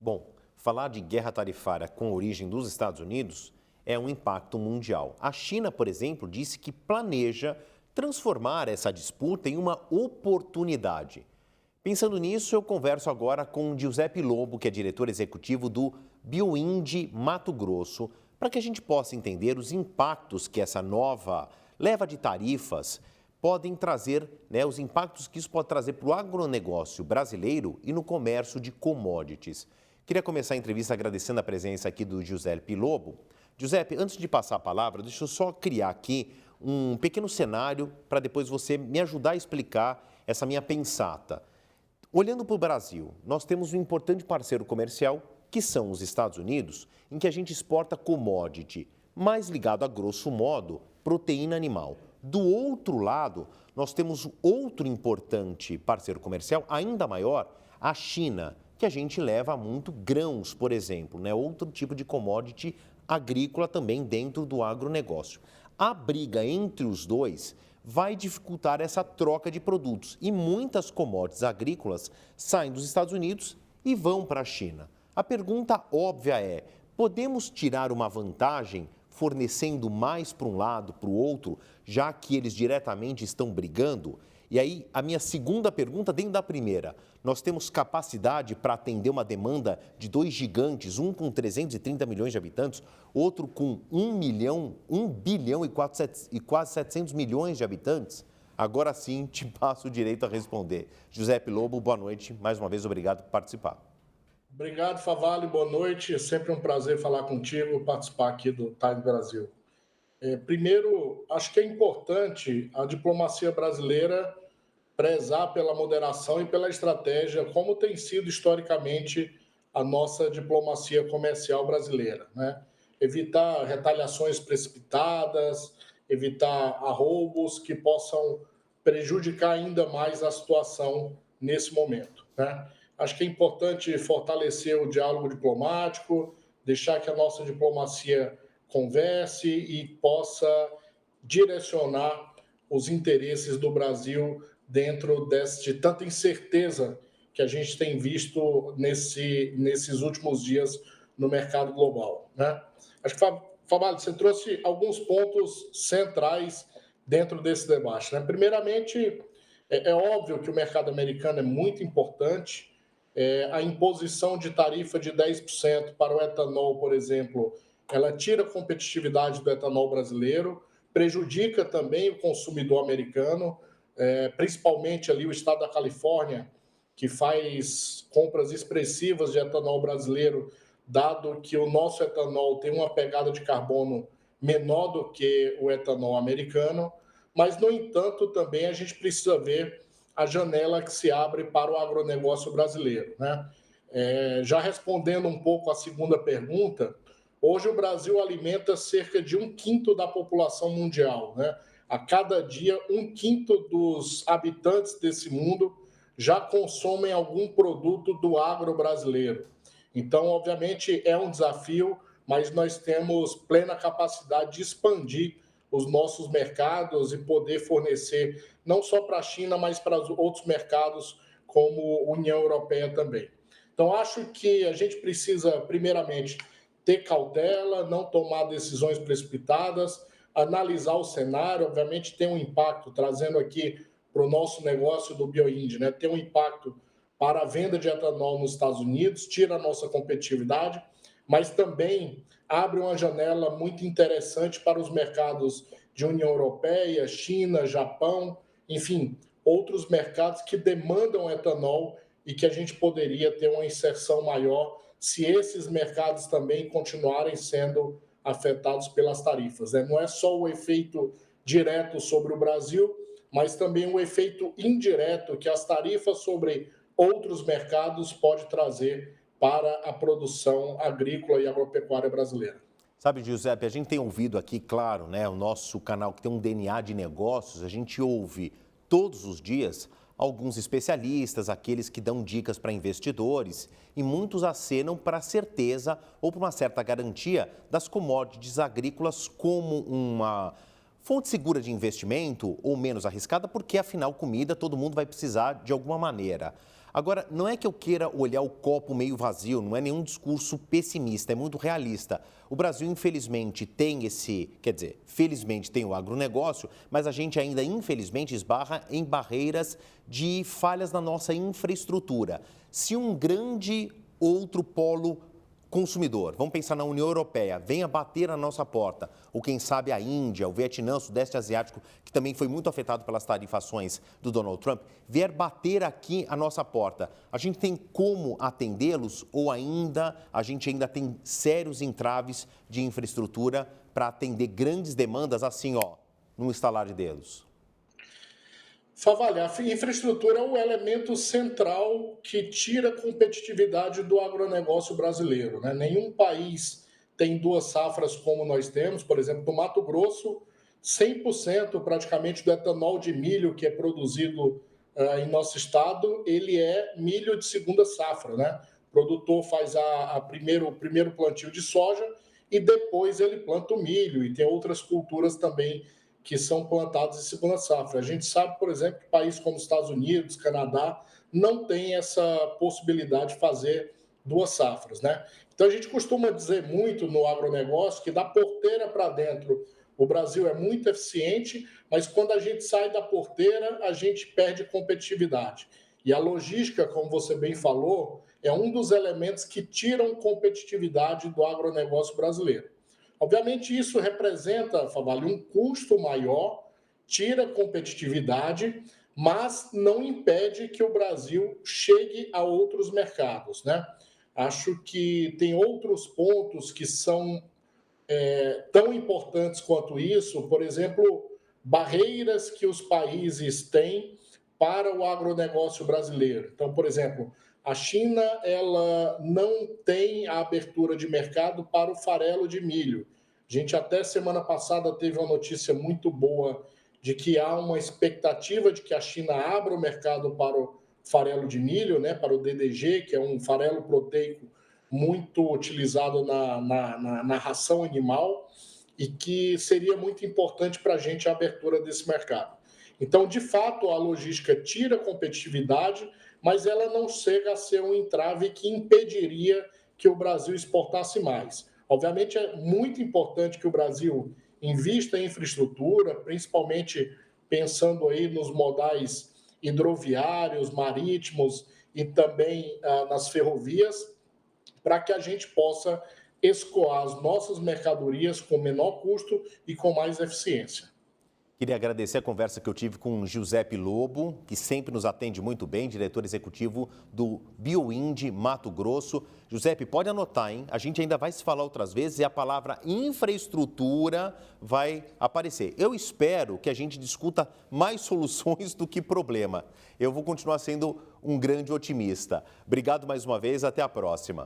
Bom, falar de guerra tarifária com origem dos Estados Unidos é um impacto mundial. A China, por exemplo, disse que planeja transformar essa disputa em uma oportunidade. Pensando nisso, eu converso agora com Giuseppe Lobo, que é diretor executivo do Bioinde Mato Grosso, para que a gente possa entender os impactos que essa nova leva de tarifas podem trazer, os impactos que isso pode trazer para o agronegócio brasileiro e no comércio de commodities. Queria começar a entrevista agradecendo a presença aqui do Giuseppe Lobo. Giuseppe, antes de passar a palavra, deixa eu só criar aqui um pequeno cenário para depois você me ajudar a explicar essa minha pensata. Olhando para o Brasil, nós temos um importante parceiro comercial, que são os Estados Unidos, em que a gente exporta commodity, mais ligado a grosso modo, proteína animal. Do outro lado, nós temos outro importante parceiro comercial, ainda maior, a China, que a gente leva muito grãos, por exemplo, outro tipo de commodity agrícola também dentro do agronegócio. A briga entre os dois vai dificultar essa troca de produtos e muitas commodities agrícolas saem dos Estados Unidos e vão para a China. A pergunta óbvia é, podemos tirar uma vantagem fornecendo mais para um lado, para o outro, já que eles diretamente estão brigando? E aí, a minha segunda pergunta, dentro da primeira, nós temos capacidade para atender uma demanda de dois gigantes, um com 330 milhões de habitantes, outro com 1 bilhão e quase 700 milhões de habitantes? Agora sim, te passo o direito a responder. Giuseppe Lobo, boa noite. Mais uma vez, obrigado por participar. Obrigado, Favalli. Boa noite. É sempre um prazer falar contigo, participar aqui do Time Brasil. Primeiro, acho que é importante a diplomacia brasileira prezar pela moderação e pela estratégia, como tem sido historicamente a nossa diplomacia comercial brasileira, né? Evitar retaliações precipitadas, evitar arroubos que possam prejudicar ainda mais a situação nesse momento, né? Acho que é importante fortalecer o diálogo diplomático, deixar que a nossa diplomacia converse e possa direcionar os interesses do Brasil dentro de tanta incerteza que a gente tem visto nesses últimos dias no mercado global, né? Acho que, Favalli, você trouxe alguns pontos centrais dentro desse debate, né? Primeiramente, é óbvio que o mercado americano é muito importante. A imposição de tarifa de 10% para o etanol, por exemplo, ela tira a competitividade do etanol brasileiro, prejudica também o consumidor americano, principalmente ali o estado da Califórnia, que faz compras expressivas de etanol brasileiro, dado que o nosso etanol tem uma pegada de carbono menor do que o etanol americano, mas, no entanto, também a gente precisa ver a janela que se abre para o agronegócio brasileiro, né? Já respondendo um pouco à segunda pergunta, hoje o Brasil alimenta cerca de 1/5 da população mundial, né? A cada dia, 1/5 dos habitantes desse mundo já consomem algum produto do agro brasileiro. Então, obviamente, é um desafio, mas nós temos plena capacidade de expandir os nossos mercados e poder fornecer não só para a China, mas para os outros mercados, como a União Europeia também. Então, acho que a gente precisa, primeiramente, ter cautela, não tomar decisões precipitadas, analisar o cenário, obviamente tem um impacto, trazendo aqui para o nosso negócio do Bioinde, né? Tem um impacto para a venda de etanol nos Estados Unidos, tira a nossa competitividade, mas também abre uma janela muito interessante para os mercados de União Europeia, China, Japão, enfim, outros mercados que demandam etanol e que a gente poderia ter uma inserção maior se esses mercados também continuarem sendo afetados pelas tarifas, né? Não é só o efeito direto sobre o Brasil, mas também o efeito indireto que as tarifas sobre outros mercados pode trazer para a produção agrícola e agropecuária brasileira. Sabe, Giuseppe, a gente tem ouvido aqui, claro, o nosso canal que tem um DNA de negócios, a gente ouve todos os dias alguns especialistas, aqueles que dão dicas para investidores, e muitos acenam para a certeza ou para uma certa garantia das commodities agrícolas como uma fonte segura de investimento ou menos arriscada, porque afinal comida todo mundo vai precisar de alguma maneira. Agora, não é que eu queira olhar o copo meio vazio, não é nenhum discurso pessimista, é muito realista. O Brasil, infelizmente, felizmente tem o agronegócio, mas a gente ainda, infelizmente, esbarra em barreiras de falhas na nossa infraestrutura. Se um grande outro polo consumidor, vamos pensar na União Europeia, venha bater na nossa porta, ou quem sabe a Índia, o Vietnã, o Sudeste Asiático, que também foi muito afetado pelas tarifações do Donald Trump, vier bater aqui a nossa porta, a gente tem como atendê-los ou ainda a gente ainda tem sérios entraves de infraestrutura para atender grandes demandas assim, num estalar de dedos? Favalli, a infraestrutura é o elemento central que tira a competitividade do agronegócio brasileiro, né? Nenhum país tem duas safras como nós temos. Por exemplo, no Mato Grosso, 100% praticamente do etanol de milho que é produzido em nosso estado, ele é milho de segunda safra, né? O produtor faz o primeiro plantio de soja e depois ele planta o milho, e tem outras culturas também que são plantados em segunda safra. A gente sabe, por exemplo, que países como Estados Unidos, Canadá, não tem essa possibilidade de fazer duas safras, né? Então, a gente costuma dizer muito no agronegócio que da porteira para dentro o Brasil é muito eficiente, mas quando a gente sai da porteira, a gente perde competitividade. E a logística, como você bem falou, é um dos elementos que tiram competitividade do agronegócio brasileiro. Obviamente, isso representa, Favalli, um custo maior, tira competitividade, mas não impede que o Brasil chegue a outros mercados, né? Acho que tem outros pontos que são tão importantes quanto isso, por exemplo, barreiras que os países têm para o agronegócio brasileiro. Então, por exemplo, a China ela não tem a abertura de mercado para o farelo de milho. A gente até semana passada teve uma notícia muito boa de que há uma expectativa de que a China abra o mercado para o farelo de milho, né, para o DDG, que é um farelo proteico muito utilizado na ração animal e que seria muito importante para a gente a abertura desse mercado. Então, de fato, a logística tira competitividade, mas ela não chega a ser um entrave que impediria que o Brasil exportasse mais. Obviamente, é muito importante que o Brasil invista em infraestrutura, principalmente pensando aí nos modais hidroviários, marítimos e também nas ferrovias, para que a gente possa escoar as nossas mercadorias com menor custo e com mais eficiência. Queria agradecer a conversa que eu tive com Giuseppe Lobo, que sempre nos atende muito bem, diretor executivo do Bioinde Mato Grosso. Giuseppe, pode anotar, hein? A gente ainda vai se falar outras vezes e a palavra infraestrutura vai aparecer. Eu espero que a gente discuta mais soluções do que problema. Eu vou continuar sendo um grande otimista. Obrigado mais uma vez, até a próxima.